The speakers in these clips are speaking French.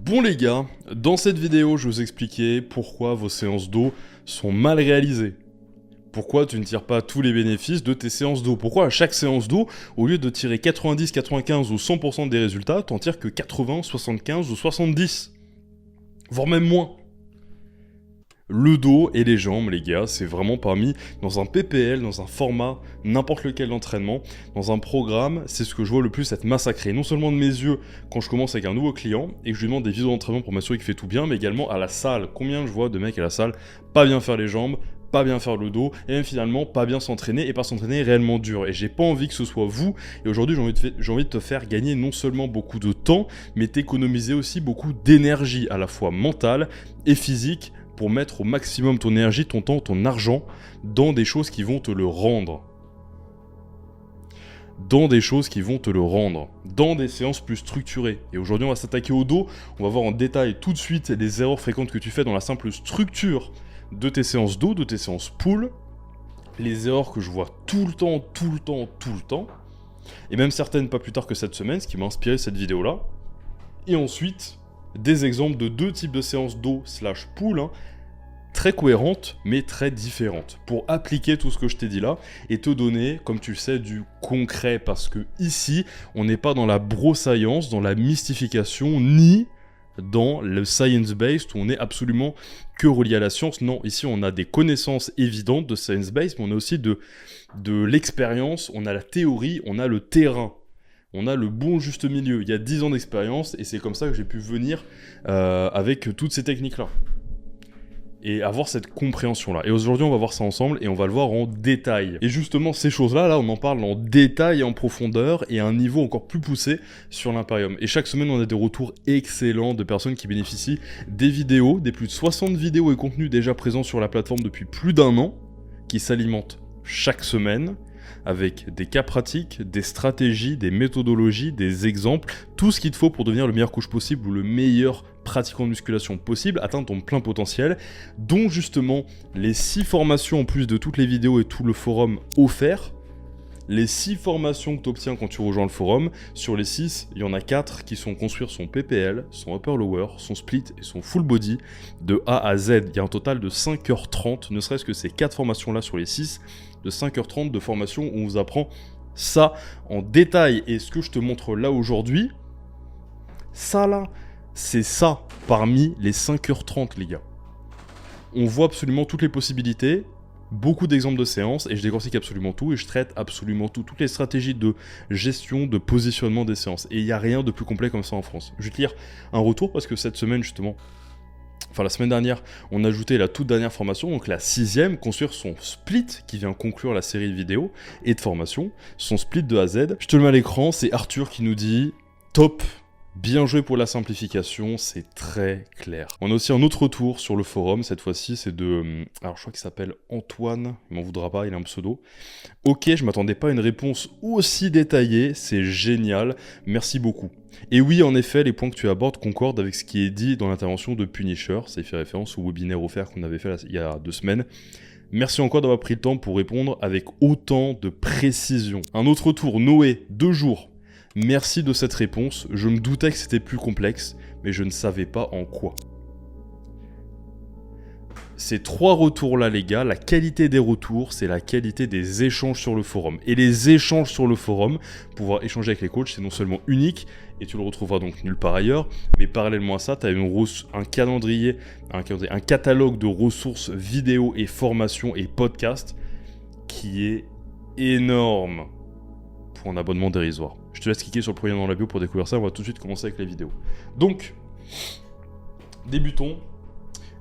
Bon les gars, dans cette vidéo, je vais vous expliquer pourquoi vos séances d'eau sont mal réalisées. Pourquoi tu ne tires pas tous les bénéfices de tes séances d'eau. Pourquoi à chaque séance d'eau, au lieu de tirer 90, 95 ou 100% des résultats, t'en tires que 80, 75 ou 70. Voire même moins. Le dos et les jambes, les gars, c'est vraiment pas mis dans un PPL, dans un format, n'importe lequel d'entraînement, dans un programme, c'est ce que je vois le plus être massacré. Non seulement de mes yeux quand je commence avec un nouveau client et que je lui demande des vidéos d'entraînement pour m'assurer qu'il fait tout bien, mais également à la salle. Combien je vois de mecs à la salle pas bien faire les jambes, pas bien faire le dos, et même finalement pas bien s'entraîner et pas s'entraîner réellement dur. Et j'ai pas envie que ce soit vous, et aujourd'hui j'ai envie de te faire gagner non seulement beaucoup de temps, mais t'économiser aussi beaucoup d'énergie, à la fois mentale et physique, pour mettre au maximum ton énergie, ton temps, ton argent dans des choses qui vont te le rendre. Dans des choses qui vont te le rendre. Dans des séances plus structurées. Et aujourd'hui, on va s'attaquer au dos. On va voir en détail tout de suite les erreurs fréquentes que tu fais dans la simple structure de tes séances dos, de tes séances pull. Les erreurs que je vois tout le temps. Et même certaines pas plus tard que cette semaine, ce qui m'a inspiré cette vidéo-là. Et ensuite, des exemples de deux types de séances dos / pull, très cohérentes mais très différentes, pour appliquer tout ce que je t'ai dit là et te donner, comme tu le sais, du concret, parce que ici, on n'est pas dans la brossaillance, dans la mystification, ni dans le science-based où on est absolument que relié à la science. Non, ici on a des connaissances évidentes de science-based, mais on a aussi de l'expérience, on a la théorie, on a le terrain. On a le bon juste milieu. Il y a 10 ans d'expérience et c'est comme ça que j'ai pu venir avec toutes ces techniques-là. Et avoir cette compréhension-là. Et aujourd'hui, on va voir ça ensemble et on va le voir en détail. Et justement, ces choses-là, là, on en parle en détail et en profondeur et à un niveau encore plus poussé sur l'Imperium. Et chaque semaine, on a des retours excellents de personnes qui bénéficient des vidéos, des plus de 60 vidéos et contenus déjà présents sur la plateforme depuis plus d'1 an, qui s'alimentent chaque semaine, avec des cas pratiques, des stratégies, des méthodologies, des exemples, tout ce qu'il te faut pour devenir le meilleur coach possible ou le meilleur pratiquant de musculation possible, atteindre ton plein potentiel, dont justement les 6 formations en plus de toutes les vidéos et tout le forum offert. Les 6 formations que tu obtiens quand tu rejoins le forum, sur les 6, il y en a 4 qui sont construire son PPL, son upper lower, son split et son full body de A à Z. Il y a un total de 5h30, ne serait-ce que ces 4 formations-là sur les 6, de 5h30 de formation où on vous apprend ça en détail. Et ce que je te montre là aujourd'hui, ça là, c'est ça parmi les 5h30 les gars. On voit absolument toutes les possibilités, beaucoup d'exemples de séances et je décortique absolument tout et je traite absolument tout, toutes les stratégies de gestion, de positionnement des séances. Et il n'y a rien de plus complet comme ça en France. Je vais te lire un retour parce que cette semaine justement, enfin la semaine dernière, on a ajouté la toute dernière formation, donc la 6e, construire son split qui vient conclure la série de vidéos et de formations, son split de A à Z. Je te le mets à l'écran, c'est Arthur qui nous dit « Top !» Bien joué pour la simplification, c'est très clair. On a aussi un autre retour sur le forum, cette fois-ci c'est de... Alors je crois qu'il s'appelle Antoine, il m'en voudra pas, il a un pseudo. Ok, je m'attendais pas à une réponse aussi détaillée, c'est génial, merci beaucoup. Et oui, en effet, les points que tu abordes concordent avec ce qui est dit dans l'intervention de Punisher, ça fait référence au webinaire offert qu'on avait fait il y a 2 semaines. Merci encore d'avoir pris le temps pour répondre avec autant de précision. Un autre retour, Noé, 2 jours. Merci de cette réponse, je me doutais que c'était plus complexe, mais je ne savais pas en quoi. Ces 3 retours-là, les gars, la qualité des retours, c'est la qualité des échanges sur le forum. Et les échanges sur le forum, pouvoir échanger avec les coachs, c'est non seulement unique, et tu le retrouveras donc nulle part ailleurs, mais parallèlement à ça, tu as un calendrier, un catalogue de ressources vidéo et formations et podcasts qui est énorme pour un abonnement dérisoire. Je te laisse cliquer sur le premier lien dans la bio pour découvrir ça, on va tout de suite commencer avec les vidéos. Donc, débutons.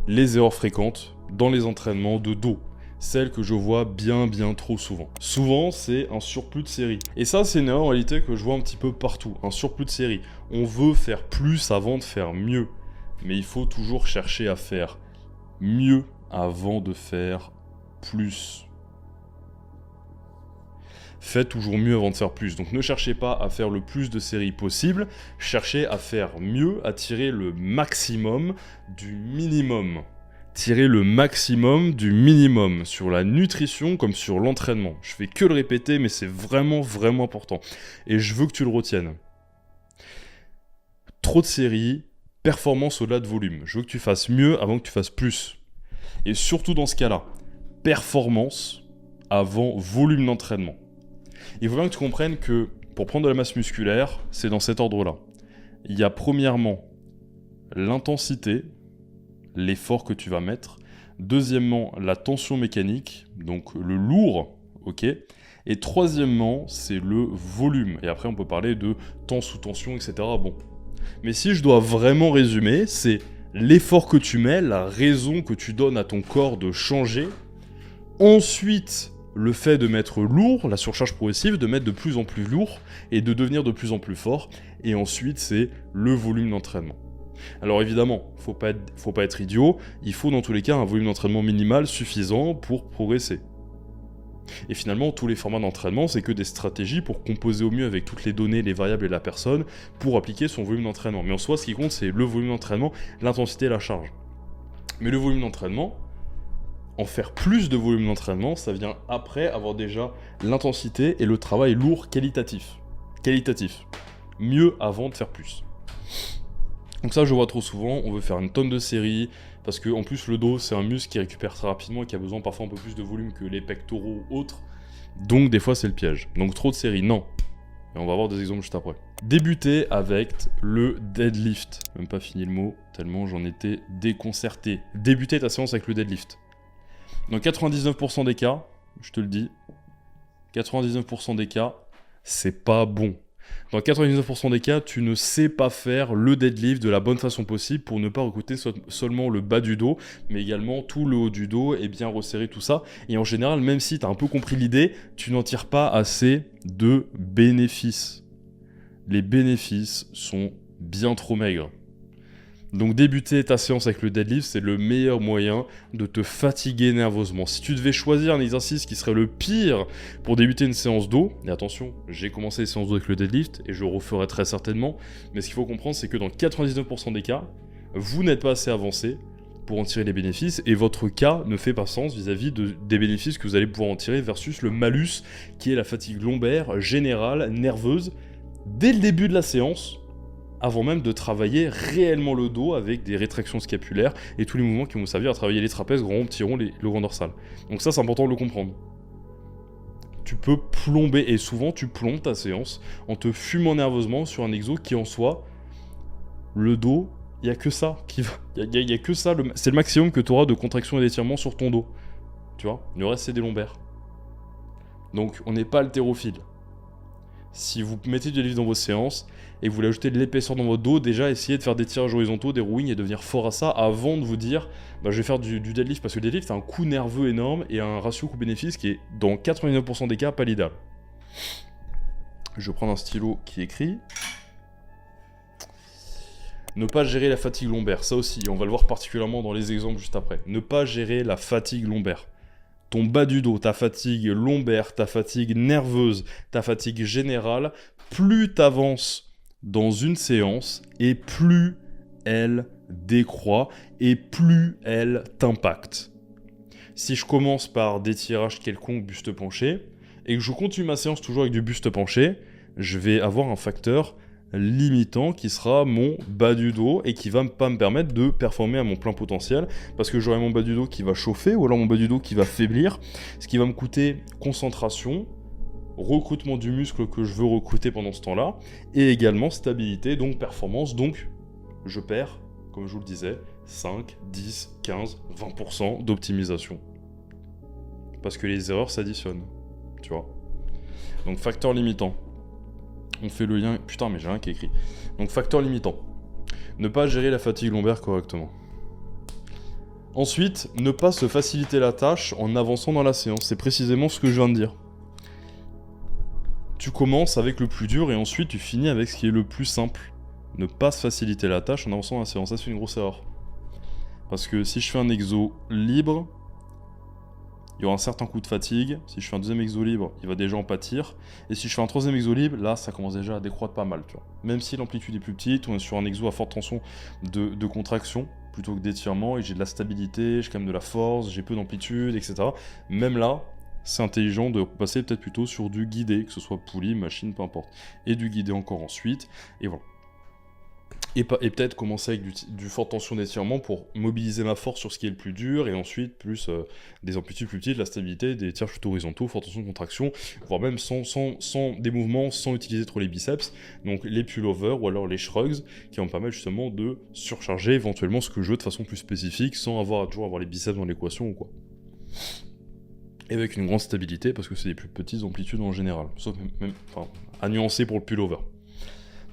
Les erreurs fréquentes dans les entraînements de dos. Celles que je vois bien trop souvent. Souvent, c'est un surplus de série. Et ça, c'est une erreur en réalité que je vois un petit peu partout. Un surplus de série. On veut faire plus avant de faire mieux. Mais il faut toujours chercher à faire mieux avant de faire plus. Faites toujours mieux avant de faire plus. Donc ne cherchez pas à faire le plus de séries possible, cherchez à faire mieux, à tirer le maximum du minimum. Tirez le maximum du minimum sur la nutrition comme sur l'entraînement. Je fais que le répéter, mais c'est vraiment important. Et je veux que tu le retiennes. Trop de séries, performance au-delà de volume. Je veux que tu fasses mieux avant que tu fasses plus. Et surtout dans ce cas-là, performance avant volume d'entraînement. Il faut bien que tu comprennes que pour prendre de la masse musculaire, c'est dans cet ordre-là. Il y a premièrement l'intensité, l'effort que tu vas mettre. Deuxièmement, la tension mécanique, donc le lourd, ok. Et troisièmement, c'est le volume. Et après, on peut parler de temps sous tension, etc. Bon. Mais si je dois vraiment résumer, c'est l'effort que tu mets, la raison que tu donnes à ton corps de changer. Ensuite, le fait de mettre lourd, la surcharge progressive, de mettre de plus en plus lourd et de devenir de plus en plus fort. Et ensuite, c'est le volume d'entraînement. Alors évidemment, faut pas être idiot, il faut dans tous les cas un volume d'entraînement minimal suffisant pour progresser. Et finalement, tous les formats d'entraînement, c'est que des stratégies pour composer au mieux avec toutes les données, les variables et la personne pour appliquer son volume d'entraînement. Mais en soi, ce qui compte, c'est le volume d'entraînement, l'intensité et la charge. Mais le volume d'entraînement, en faire plus de volume d'entraînement, ça vient après avoir déjà l'intensité et le travail lourd qualitatif. Mieux avant de faire plus. Donc ça, je vois trop souvent, on veut faire une tonne de séries, parce que en plus le dos, c'est un muscle qui récupère très rapidement et qui a besoin parfois un peu plus de volume que les pectoraux ou autres. Donc des fois, c'est le piège. Donc trop de séries, non. Et on va voir des exemples juste après. Débuter avec le deadlift. Même pas fini le mot, tellement j'en étais déconcerté. Débuter ta séance avec le deadlift. Dans 99% des cas, je te le dis, 99% des cas, c'est pas bon. Dans 99% des cas, tu ne sais pas faire le deadlift de la bonne façon possible pour ne pas recruter seulement le bas du dos, mais également tout le haut du dos et bien resserrer tout ça. Et en général, même si tu as un peu compris l'idée, tu n'en tires pas assez de bénéfices. Les bénéfices sont bien trop maigres. Donc débuter ta séance avec le deadlift, c'est le meilleur moyen de te fatiguer nerveusement. Si tu devais choisir un exercice qui serait le pire pour débuter une séance d'eau, et attention, j'ai commencé les séances d'eau avec le deadlift et je referai très certainement, mais ce qu'il faut comprendre, c'est que dans 99% des cas, vous n'êtes pas assez avancé pour en tirer les bénéfices et votre cas ne fait pas sens vis-à-vis des bénéfices que vous allez pouvoir en tirer versus le malus qui est la fatigue lombaire, générale, nerveuse, dès le début de la séance, avant même de travailler réellement le dos avec des rétractions scapulaires et tous les mouvements qui vont servir à travailler les trapèzes, grands rond, petit rond, le grand dorsal. Donc ça, c'est important de le comprendre. Tu peux plomber, et souvent tu plombes ta séance en te fumant nerveusement sur un exo qui en soi, le dos, il n'y a que ça qui va. Il y a que ça, c'est le maximum que tu auras de contraction et d'étirement sur ton dos. Tu vois, le reste c'est des lombaires. Donc on n'est pas haltérophile. Si vous mettez du deadlift dans vos séances et que vous voulez ajouter de l'épaisseur dans votre dos, déjà essayez de faire des tirages horizontaux, des rowing et devenir fort à ça avant de vous dire bah, je vais faire du deadlift, parce que le deadlift a un coût nerveux énorme et un ratio coût-bénéfice qui est dans 99% des cas pas l'idéal. Je vais prendre un stylo qui écrit. Ne pas gérer la fatigue lombaire, ça aussi, on va le voir particulièrement dans les exemples juste après. Ne pas gérer la fatigue lombaire. Ton bas du dos, ta fatigue lombaire, ta fatigue nerveuse, ta fatigue générale, plus tu avances dans une séance et plus elle décroît et plus elle t'impacte. Si je commence par des tirages quelconques buste penché et que je continue ma séance toujours avec du buste penché, je vais avoir un facteur limitant qui sera mon bas du dos et qui va pas me permettre de performer à mon plein potentiel parce que j'aurai mon bas du dos qui va chauffer ou alors mon bas du dos qui va faiblir, ce qui va me coûter concentration, recrutement du muscle que je veux recruter pendant ce temps-là et également stabilité, donc performance, donc je perds, comme je vous le disais, 5, 10, 15, 20% d'optimisation parce que les erreurs s'additionnent, tu vois. Donc facteur limitant. On fait le lien... Putain, mais j'ai rien qui est écrit. Donc, facteur limitant. Ne pas gérer la fatigue lombaire correctement. Ensuite, ne pas se faciliter la tâche en avançant dans la séance. C'est précisément ce que je viens de dire. Tu commences avec le plus dur et ensuite tu finis avec ce qui est le plus simple. Ne pas se faciliter la tâche en avançant dans la séance. Ça, c'est une grosse erreur. Parce que si je fais un exo libre, il y aura un certain coup de fatigue. Si je fais un deuxième exo libre, il va déjà en pâtir. Et si je fais un troisième exo libre, là, ça commence déjà à décroître pas mal, tu vois. Même si l'amplitude est plus petite, on est sur un exo à forte tension de contraction plutôt que d'étirement, et j'ai de la stabilité, j'ai quand même de la force, j'ai peu d'amplitude, etc. Même là, c'est intelligent de passer peut-être plutôt sur du guidé, que ce soit poulie, machine, peu importe. Et du guidé encore ensuite, et voilà. Et peut-être commencer avec du fort tension d'étirement pour mobiliser ma force sur ce qui est le plus dur, et ensuite plus des amplitudes plus petites, la stabilité, des tirs plutôt horizontaux, fort tension de contraction, voire même sans des mouvements, sans utiliser trop les biceps, donc les pullovers ou alors les shrugs, qui vont me permettre justement de surcharger éventuellement ce que je veux de façon plus spécifique, sans toujours avoir les biceps dans l'équation ou quoi. Et avec une grande stabilité, parce que c'est des plus petites amplitudes en général, sauf à nuancer pour le pullover.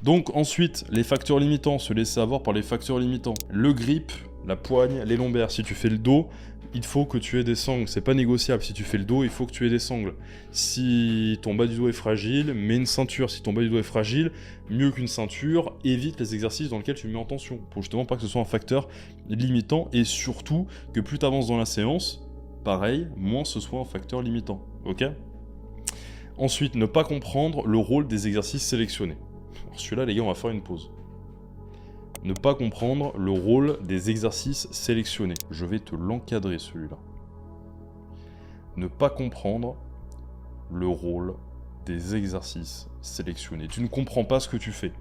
Donc ensuite, les facteurs limitants, se laisser avoir par les facteurs limitants. Le grip, la poigne, les lombaires. Si tu fais le dos, il faut que tu aies des sangles, c'est pas négociable. Si tu fais le dos, il faut que tu aies des sangles. Si ton bas du dos est fragile, mets une ceinture. Si ton bas du dos est fragile, mieux qu'une ceinture, évite les exercices dans lesquels tu mets en tension, pour justement pas que ce soit un facteur limitant, et surtout que plus tu avances dans la séance, pareil, moins ce soit un facteur limitant, ok ? Ensuite, ne pas comprendre le rôle des exercices sélectionnés. Alors celui-là, les gars, on va faire une pause. Ne pas comprendre le rôle des exercices sélectionnés. Je vais te l'encadrer, celui-là. Ne pas comprendre le rôle des exercices sélectionnés. Tu ne comprends pas ce que tu fais.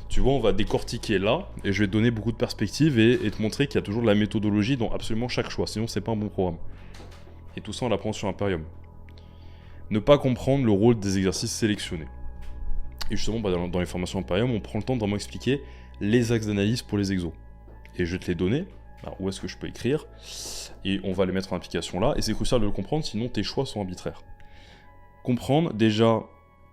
Tu vois, on va décortiquer là, et je vais te donner beaucoup de perspectives et te montrer qu'il y a toujours de la méthodologie dans absolument chaque choix, sinon c'est pas un bon programme. Et tout ça, on l'apprend sur Imperium. Ne pas comprendre le rôle des exercices sélectionnés. Et justement, dans les formations Imperium, on prend le temps de vraiment expliquer les axes d'analyse pour les exos. Et je vais te les donner. Alors, où est-ce que je peux écrire? Et on va les mettre en application là. Et c'est crucial de le comprendre, sinon tes choix sont arbitraires. Comprendre déjà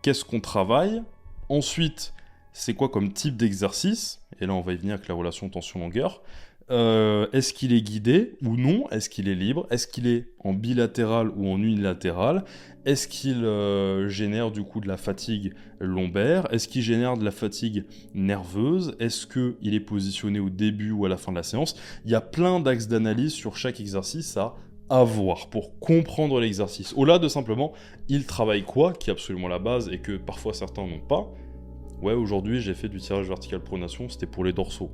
qu'est-ce qu'on travaille. Ensuite, c'est quoi comme type d'exercice? Et là, on va y venir avec la relation tension-longueur. Est-ce qu'il est guidé ou non? Est-ce qu'il est libre? Est-ce qu'il est en bilatéral ou en unilatéral? Est-ce qu'il génère du coup de la fatigue lombaire? Est-ce qu'il génère de la fatigue nerveuse? Est-ce qu'il est positionné au début ou à la fin de la séance? Il y a plein d'axes d'analyse sur chaque exercice à avoir pour comprendre l'exercice. Au-delà de simplement, il travaille quoi, qui est absolument la base et que parfois certains n'ont pas. Ouais, aujourd'hui j'ai fait du tirage vertical pronation, c'était pour les dorsaux.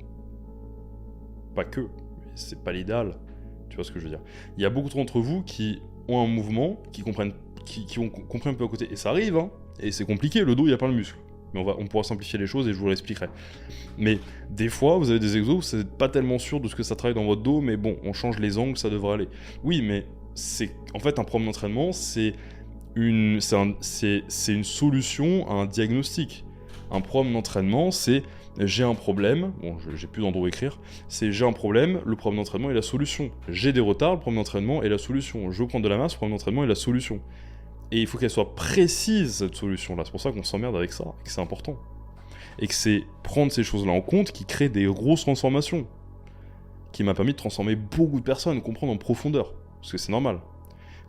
Pas que, c'est pas l'idéal, tu vois ce que je veux dire. Il y a beaucoup d'entre vous qui ont un mouvement, qui ont compris un peu à côté, et ça arrive, hein, et c'est compliqué, le dos il y a plein de muscles, mais on pourra simplifier les choses et je vous l'expliquerai. Mais des fois, vous avez des exos, vous n'êtes pas tellement sûr de ce que ça travaille dans votre dos, mais bon, on change les angles, ça devrait aller. Oui, mais en fait un programme d'entraînement, c'est une solution à un diagnostic. Un programme d'entraînement, c'est j'ai un problème, bon, j'ai plus d'endroit où écrire, c'est j'ai un problème, le programme d'entraînement est la solution. J'ai des retards, le programme d'entraînement est la solution. Je veux prendre de la masse, le programme d'entraînement est la solution. Et il faut qu'elle soit précise, cette solution-là. C'est pour ça qu'on s'emmerde avec ça, et que c'est important. Et que c'est prendre ces choses-là en compte qui crée des grosses transformations. Qui m'a permis de transformer beaucoup de personnes, comprendre en profondeur. Parce que c'est normal.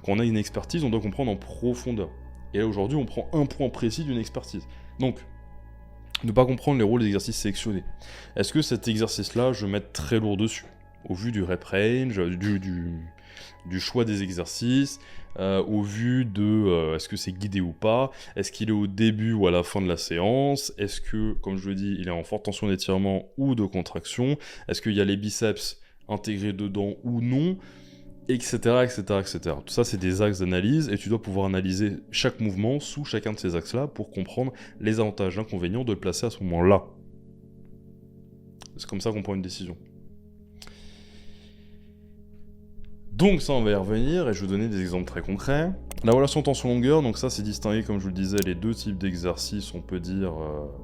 Quand on a une expertise, on doit comprendre en profondeur. Et là, aujourd'hui, on prend un point précis d'une expertise. Donc, ne pas comprendre les rôles des exercices sélectionnés. Est-ce que cet exercice-là, je vais mettre très lourd dessus? Au vu du rep range, du choix des exercices, au vu de est-ce que c'est guidé ou pas, est-ce qu'il est au début ou à la fin de la séance, est-ce que, comme je le dis, il est en forte tension d'étirement ou de contraction, est-ce qu'il y a les biceps intégrés dedans ou non, etc., etc., etc. Tout ça, c'est des axes d'analyse, et tu dois pouvoir analyser chaque mouvement sous chacun de ces axes-là pour comprendre les avantages et inconvénients de le placer à ce moment-là. C'est comme ça qu'on prend une décision. Donc ça, on va y revenir, et je vais vous donner des exemples très concrets. La relation tension-longueur, donc ça, c'est distingué, comme je vous le disais, les deux types d'exercices, on peut dire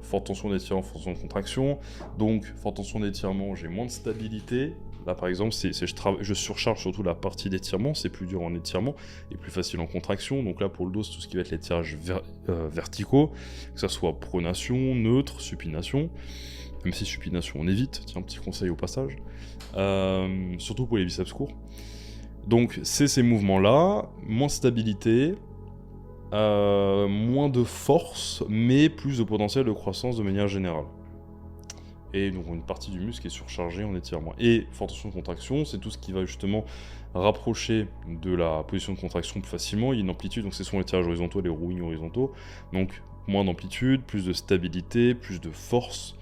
forte tension d'étirement, forte tension de contraction. Donc, forte tension d'étirement, j'ai moins de stabilité. Là, par exemple, je surcharge surtout la partie d'étirement, c'est plus dur en étirement et plus facile en contraction. Donc là, pour le dos, c'est tout ce qui va être les tirages verticaux, que ça soit pronation, neutre, supination. Même si supination, on évite, tiens, un petit conseil au passage. Surtout pour les biceps courts. Donc, c'est ces mouvements-là, moins de stabilité, moins de force, mais plus de potentiel de croissance de manière générale. Et donc une partie du muscle est surchargée en étirement. Et forte tension de contraction, c'est tout ce qui va justement rapprocher de la position de contraction plus facilement. Il y a une amplitude, donc ce sont les tirages horizontaux, les rowing horizontaux. Donc moins d'amplitude, plus de stabilité, plus de force,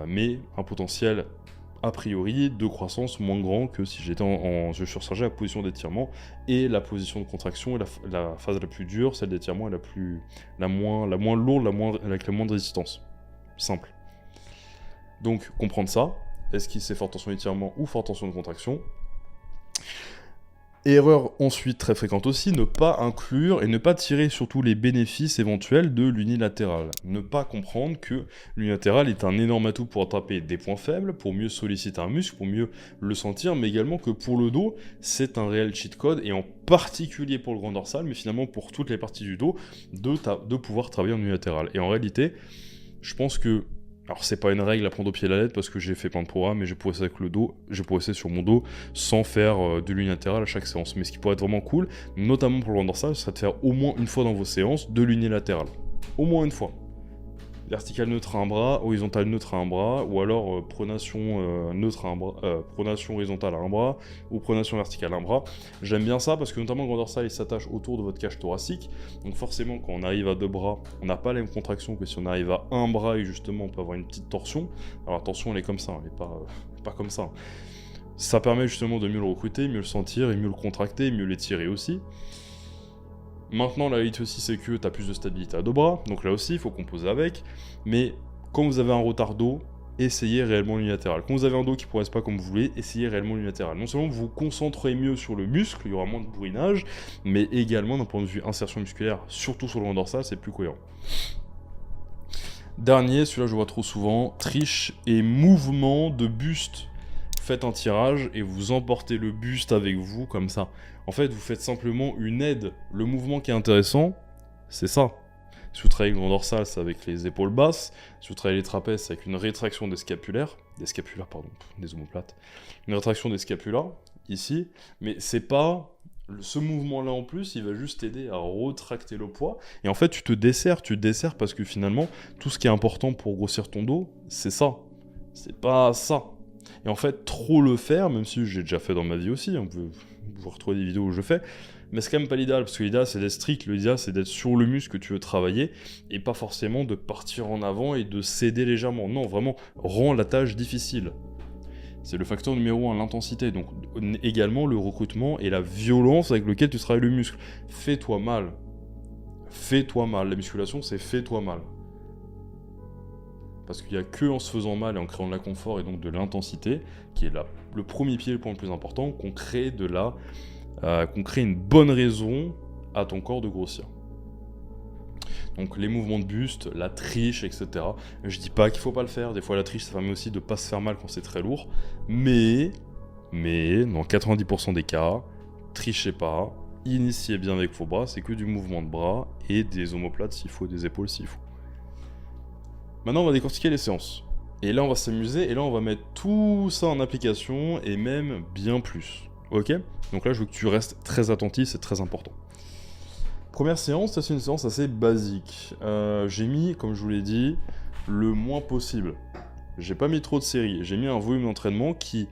mais un potentiel a priori de croissance moins grand que si j'étais je surchargeais la position d'étirement, et la position de contraction est la phase la plus dure, celle d'étirement est la moins lourde, avec la moins de résistance. Simple. Donc, comprendre ça. Est-ce que c'est fort tension d'étirement ou fort tension de contraction? Erreur ensuite très fréquente aussi, ne pas inclure et ne pas tirer surtout les bénéfices éventuels de l'unilatéral. Ne pas comprendre que l'unilatéral est un énorme atout pour attraper des points faibles, pour mieux solliciter un muscle, pour mieux le sentir, mais également que pour le dos, c'est un réel cheat code, et en particulier pour le grand dorsal, mais finalement pour toutes les parties du dos, de pouvoir travailler en unilatéral. Et en réalité, je pense que alors c'est pas une règle à prendre au pied de la lettre parce que j'ai fait plein de programmes et j'ai progressé avec le dos, j'ai progressé sur mon dos sans faire de l'unilatéral à chaque séance. Mais ce qui pourrait être vraiment cool, notamment pour le grand dorsal, ce serait de faire au moins une fois dans vos séances de l'unilatéral. Au moins une fois. Vertical neutre à un bras, horizontal neutre à un bras, ou alors pronation neutre à un bras, pronation horizontale à un bras, ou pronation verticale à un bras. J'aime bien ça parce que notamment le grand dorsal il s'attache autour de votre cage thoracique, donc forcément quand on arrive à 2 bras, on n'a pas la même contraction que si on arrive à un bras et justement on peut avoir une petite torsion. Alors attention, elle est comme ça, elle n'est pas comme ça. Ça permet justement de mieux le recruter, mieux le sentir, et mieux le contracter, mieux l'étirer aussi. Maintenant, la réalité aussi, c'est que tu as plus de stabilité à 2 bras, donc là aussi, il faut composer avec. Mais quand vous avez un retard dos, essayez réellement l'unilatéral. Quand vous avez un dos qui ne progresse pas comme vous voulez, essayez réellement l'unilatéral. Non seulement vous vous concentrez mieux sur le muscle, il y aura moins de bourrinage, mais également d'un point de vue insertion musculaire, surtout sur le grand dorsal, c'est plus cohérent. Dernier, celui-là je vois trop souvent, triche et mouvement de buste. Faites un tirage et vous emportez le buste avec vous comme ça. En fait, vous faites simplement une aide. Le mouvement qui est intéressant, c'est ça. Si vous travaillez le grand dorsal, c'est avec les épaules basses. Si vous travaillez les trapèzes, c'est avec une rétraction des omoplates. Une rétraction des scapulas, ici. Mais c'est pas... Ce mouvement-là en plus, il va juste t'aider à retracter le poids. Et en fait, tu te desserres parce que finalement, tout ce qui est important pour grossir ton dos, c'est ça. C'est pas ça. Et en fait, trop le faire, même si j'ai déjà fait dans ma vie aussi, on peut vous retrouver des vidéos où je fais, mais c'est quand même pas l'idéal, parce que l'idéal c'est d'être strict, l'idéal c'est d'être sur le muscle que tu veux travailler, et pas forcément de partir en avant et de céder légèrement. Non, vraiment, rends la tâche difficile. C'est le facteur numéro 1, l'intensité, donc également le recrutement et la violence avec laquelle tu travailles le muscle. Fais-toi mal. Fais-toi mal. La musculation, c'est fais-toi mal. Parce qu'il n'y a que en se faisant mal et en créant de l'inconfort et donc de l'intensité, qui est le premier pied, le point le plus important, qu'on crée une bonne raison à ton corps de grossir. Donc les mouvements de buste, la triche, etc. Je dis pas qu'il faut pas le faire, des fois la triche ça permet aussi de pas se faire mal quand c'est très lourd, mais dans 90% des cas, trichez pas, initiez bien avec vos bras, c'est que du mouvement de bras et des omoplates s'il faut, des épaules s'il faut. Maintenant, on va décortiquer les séances. Et là, on va s'amuser, et là, on va mettre tout ça en application, et même bien plus. Ok? Donc là, je veux que tu restes très attentif, c'est très important. Première séance, ça c'est une séance assez basique. J'ai mis, comme je vous l'ai dit, le moins possible. J'ai pas mis trop de séries. J'ai mis un volume d'entraînement qui,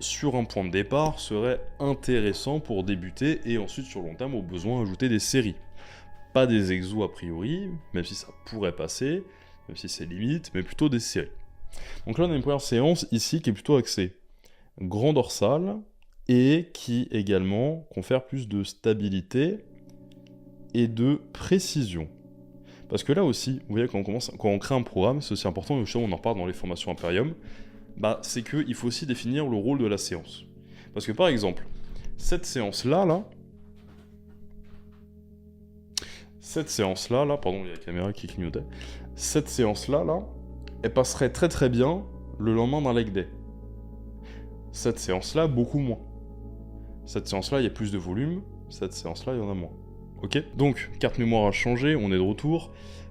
sur un point de départ, serait intéressant pour débuter, et ensuite, sur le long terme, au besoin, ajouter des séries. Pas des exos a priori, même si ça pourrait passer, même si c'est limite, mais plutôt des séries. Donc là, on a une première séance ici qui est plutôt axée grand dorsal et qui également confère plus de stabilité et de précision. Parce que là aussi, vous voyez, quand on crée un programme, c'est aussi important, et justement on en parle dans les formations Imperium, c'est qu'il faut aussi définir le rôle de la séance. Parce que par exemple, cette séance-là, pardon, il y a la caméra qui clignotait. Cette séance-là, elle passerait très très bien le lendemain d'un leg day. Cette séance-là, beaucoup moins. Cette séance-là, il y a plus de volume. Cette séance-là, il y en a moins. Ok? Donc, carte mémoire a changé, on est de retour.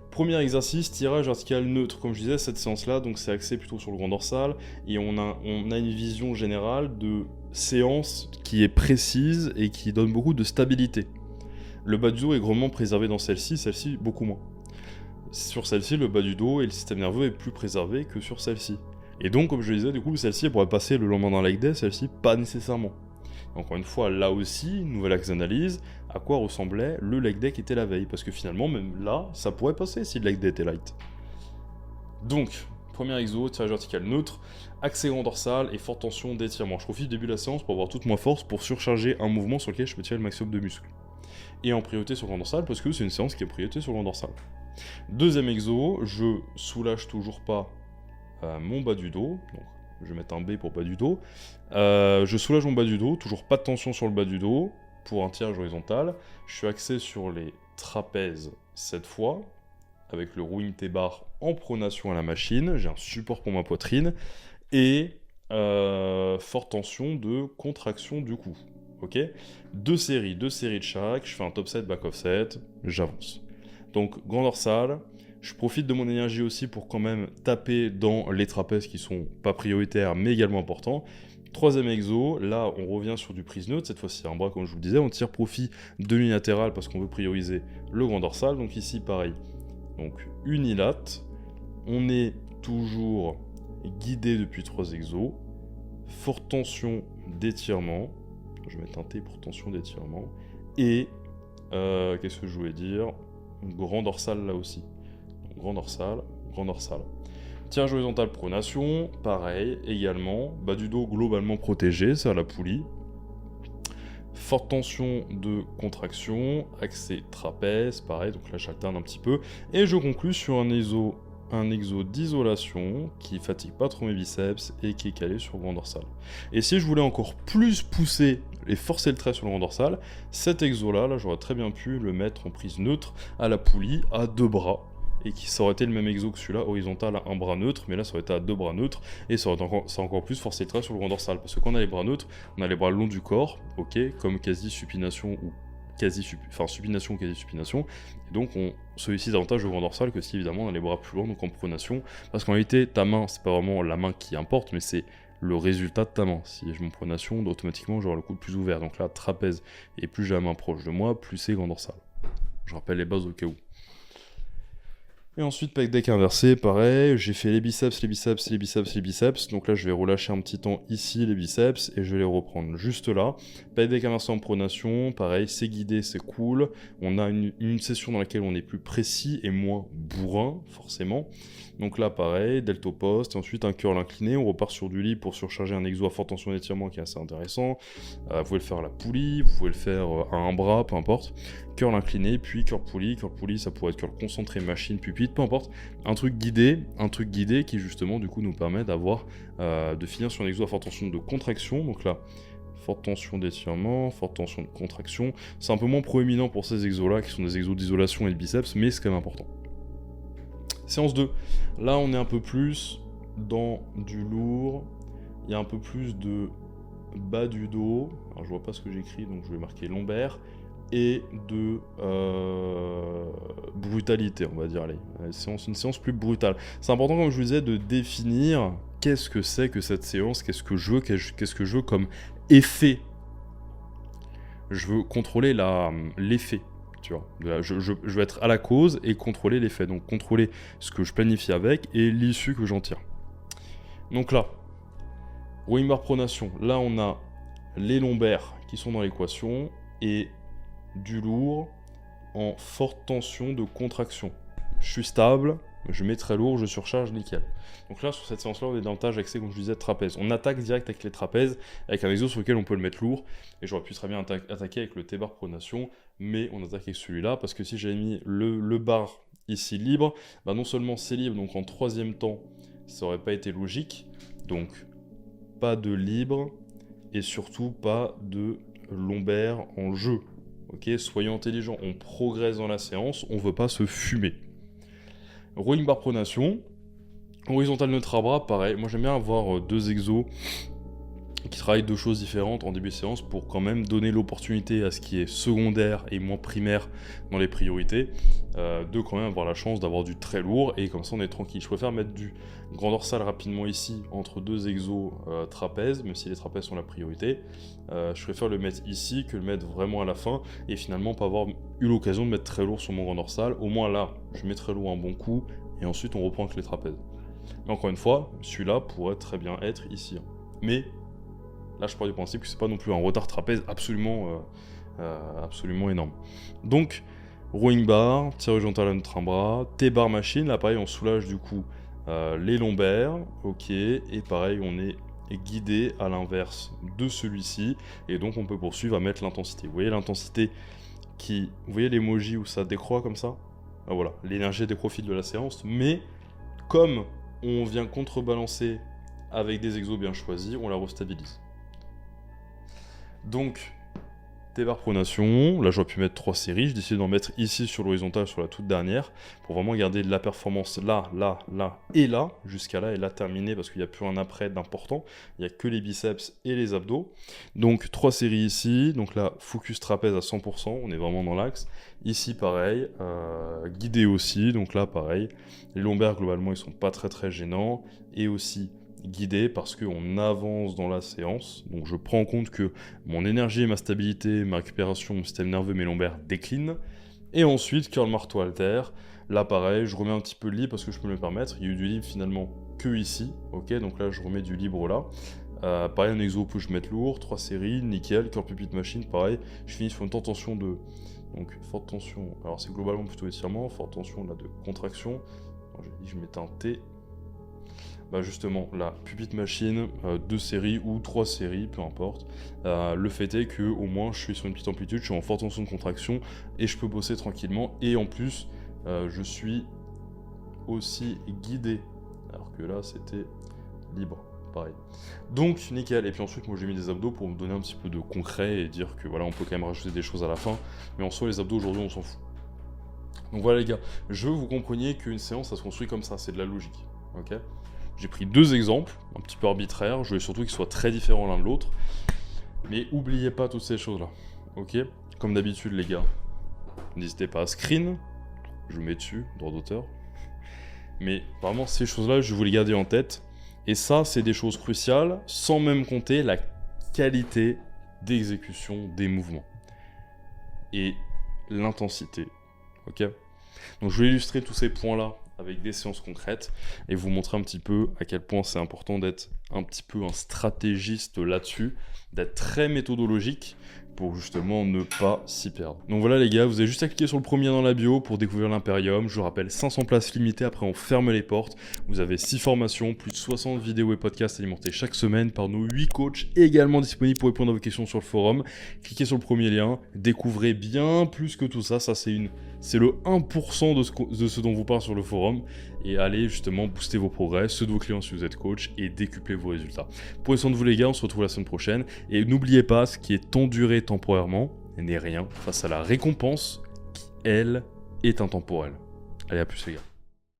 Premier exercice, tirage vertical neutre. Comme je disais, cette séance-là, donc c'est axé plutôt sur le grand dorsal. Et on a une vision générale de séance qui est précise et qui donne beaucoup de stabilité. Le bas du dos est grandement préservé dans celle-ci beaucoup moins. Sur celle-ci, le bas du dos et le système nerveux est plus préservé que sur celle-ci. Et donc, comme je le disais, du coup, celle-ci pourrait passer le lendemain d'un leg day, celle-ci pas nécessairement. Encore une fois, là aussi, nouvelle axe d'analyse, à quoi ressemblait le leg day qui était la veille. Parce que finalement, même là, ça pourrait passer si le leg day était light. Donc, premier exo, tirage vertical neutre, accès grand dorsal et forte tension d'étirement. Je profite du début de la séance pour avoir toute ma force pour surcharger un mouvement sur lequel je peux tirer le maximum de muscles. Et en priorité sur le grand dorsal, parce que c'est une séance qui est priorité sur le grand dorsal. Deuxième exo, je soulage toujours pas mon bas du dos. Donc, je vais mettre un B pour bas du dos. Je soulage mon bas du dos, toujours pas de tension sur le bas du dos, pour un tirage horizontal. Je suis axé sur les trapèzes cette fois, avec le rowing T-bar en pronation à la machine. J'ai un support pour ma poitrine. Et forte tension de contraction du cou. Ok, deux séries de chaque. Je fais un top set, back offset, j'avance. Donc, grand dorsal. Je profite de mon énergie aussi pour quand même taper dans les trapèzes qui sont pas prioritaires mais également importants. Troisième exo, là on revient sur du prise neutre, cette fois-ci un bras comme je vous le disais, on tire profit de-unilatéral parce qu'on veut prioriser le grand dorsal, donc ici pareil. Donc unilate, on est toujours guidé depuis 3 exos, forte tension d'étirement, je vais mettre un T pour tension d'étirement, et qu'est-ce que je voulais dire, grand dorsal là aussi. Donc, grand dorsal. Tirage horizontal pronation, pareil, également, bas du dos globalement protégé, c'est à la poulie. Forte tension de contraction, accès trapèze, pareil, donc là j'alterne un petit peu. Et je conclus sur un exo d'isolation qui fatigue pas trop mes biceps et qui est calé sur le grand dorsal. Et si je voulais encore plus pousser et forcer le trait sur le grand dorsal, cet exo là j'aurais très bien pu le mettre en prise neutre à la poulie à 2 bras. Et ça aurait été le même exo que celui-là, horizontal à un bras neutre, mais là ça aurait été à 2 bras neutres, et ça aurait encore plus forcé le trait sur le grand dorsal, parce que quand on a les bras neutres, on a les bras longs du corps, ok, comme quasi-supination ou supination ou quasi-supination, et donc on sollicite davantage le grand dorsal que si évidemment on a les bras plus longs, donc en pronation, parce qu'en réalité, ta main, c'est pas vraiment la main qui importe, mais c'est le résultat de ta main. Si je m'en pronation, automatiquement j'aurai le coude plus ouvert, donc là, trapèze, et plus j'ai la main proche de moi, plus c'est grand dorsal. Je rappelle les bases au cas où. Et ensuite, pec deck inversé, pareil, j'ai fait les biceps. Donc là, je vais relâcher un petit temps ici les biceps et je vais les reprendre juste là. Pec deck inversé en pronation, pareil, c'est guidé, c'est cool. On a une session dans laquelle on est plus précis et moins bourrin, forcément. Donc là, pareil, delta post, et ensuite un curl incliné. On repart sur du libre pour surcharger un exo à forte tension d'étirement qui est assez intéressant. Vous pouvez le faire à la poulie, vous pouvez le faire à un bras, peu importe. Curl incliné, puis curl poulie, ça pourrait être curl concentré, machine, pupitre, peu importe. Un truc guidé qui justement du coup nous permet de finir sur un exo à forte tension de contraction. Donc là, forte tension d'étirement, forte tension de contraction. C'est un peu moins proéminent pour ces exos là qui sont des exos d'isolation et de biceps, mais c'est quand même important. Séance 2, là on est un peu plus dans du lourd, il y a un peu plus de bas du dos, alors je vois pas ce que j'écris donc je vais marquer lombaire, et de brutalité, on va dire, allez, une séance plus brutale. C'est important, comme je vous disais, de définir qu'est-ce que c'est que cette séance, qu'est-ce que je veux comme effet. Je veux contrôler l'effet. Tu vois, je veux être à la cause et contrôler l'effet, donc contrôler ce que je planifie avec et l'issue que j'en tire. Donc là, rowing bar pronation, là on a les lombaires qui sont dans l'équation et du lourd en forte tension de contraction. Je suis stable, je mets très lourd, je surcharge, nickel. Donc là, sur cette séance-là, on est davantage axé, comme je disais, trapèze. On attaque direct avec les trapèzes, avec un exo sur lequel on peut le mettre lourd, et j'aurais pu très bien attaquer avec le T-bar pronation, mais on attaque avec celui-là, parce que si j'avais mis le bar ici libre, bah non seulement c'est libre, donc en troisième temps, ça aurait pas été logique, donc pas de libre, et surtout pas de lombaire en jeu. Ok, soyons intelligents, on progresse dans la séance, on veut pas se fumer. Rowing bar pronation, horizontal neutre à bras, pareil. Moi j'aime bien avoir 2 exos qui travaillent 2 choses différentes en début de séance pour quand même donner l'opportunité à ce qui est secondaire et moins primaire dans les priorités, de quand même avoir la chance d'avoir du très lourd et comme ça on est tranquille. Je préfère mettre du grand dorsal rapidement ici entre 2 exos trapèzes, même si les trapèzes sont la priorité. Je préfère le mettre ici que le mettre vraiment à la fin et finalement pas avoir eu l'occasion de mettre très lourd sur mon grand dorsal. Au moins là, je mets très lourd un bon coup et ensuite on reprend avec les trapèzes. Mais encore une fois, celui-là pourrait très bien être ici. Mais là, je pars du principe que c'est pas non plus un retard trapèze absolument énorme. Donc, rowing bar, tir horizontal à notre bras, T-bar machine. Là, pareil, on soulage du coup les lombaires. Ok, et pareil, on est guidé à l'inverse de celui-ci. Et donc, on peut poursuivre à mettre l'intensité. Vous voyez l'intensité vous voyez l'emoji où ça décroît comme ça? Ah, voilà, l'énergie des profils de la séance. Mais comme on vient contrebalancer avec des exos bien choisis, on la restabilise. Donc, barres pronation, là j'aurais pu mettre 3 séries, j'ai décidé d'en mettre ici sur l'horizontale, sur la toute dernière, pour vraiment garder de la performance là, là, là et là, jusqu'à là et là terminé, parce qu'il n'y a plus un après d'important, il n'y a que les biceps et les abdos. Donc 3 séries ici, donc là focus trapèze à 100%, on est vraiment dans l'axe. Ici pareil, guidé aussi, donc là pareil, les lombaires globalement ils sont pas très gênants, et aussi guidé parce qu'on avance dans la séance, donc je prends en compte que mon énergie et ma stabilité, ma récupération, mon système nerveux, mes lombaires déclinent, et ensuite curl marteau halter, là pareil, je remets un petit peu de libre parce que je peux me le permettre, il y a eu du libre finalement que ici, ok, donc là je remets du libre là, pareil un exo où je mets lourd, 3 séries, nickel, curl pupille machine, pareil, je finis sur une tension de, donc forte tension, alors c'est globalement plutôt étirement, forte tension là de contraction, j'ai dit que je mettais un T, bah justement, la pupille machine, 2 séries ou 3 séries, peu importe. Le fait est que au moins je suis sur une petite amplitude, je suis en forte tension de contraction et je peux bosser tranquillement. Et en plus, je suis aussi guidé, alors que là c'était libre, pareil. Donc nickel. Et puis ensuite, moi j'ai mis des abdos pour me donner un petit peu de concret et dire que voilà, on peut quand même rajouter des choses à la fin. Mais en soi, les abdos aujourd'hui, on s'en fout. Donc voilà les gars, je veux que vous compreniez qu'une séance, ça se construit comme ça, c'est de la logique, ok ? J'ai pris 2 exemples, un petit peu arbitraires, je voulais surtout qu'ils soient très différents l'un de l'autre. Mais oubliez pas toutes ces choses-là, ok ? Comme d'habitude les gars, n'hésitez pas à screen, je vous mets dessus, droit d'auteur. Mais vraiment ces choses-là, je vous les garder en tête. Et ça, c'est des choses cruciales, sans même compter la qualité d'exécution des mouvements. Et l'intensité, ok ? Donc je vais illustrer tous ces points-là avec des séances concrètes et vous montrer un petit peu à quel point c'est important d'être un petit peu un stratégiste là-dessus, d'être très méthodologique pour justement ne pas s'y perdre. Donc voilà les gars, vous avez juste à cliquer sur le premier dans la bio pour découvrir l'Imperium. Je vous rappelle, 500 places limitées, après on ferme les portes. Vous avez 6 formations, plus de 60 vidéos et podcasts alimentés chaque semaine par nos 8 coachs, également disponibles pour répondre à vos questions sur le forum. Cliquez sur le premier lien, découvrez bien plus que tout ça, c'est le 1% de ce dont vous parle sur le forum, et allez justement booster vos progrès, ceux de vos clients si vous êtes coach, et décupler vos résultats. Prenez soin de vous les gars, on se retrouve la semaine prochaine, et n'oubliez pas, ce qui est enduré temporairement n'est rien face à la récompense qui, elle, est intemporelle. Allez, à plus les gars.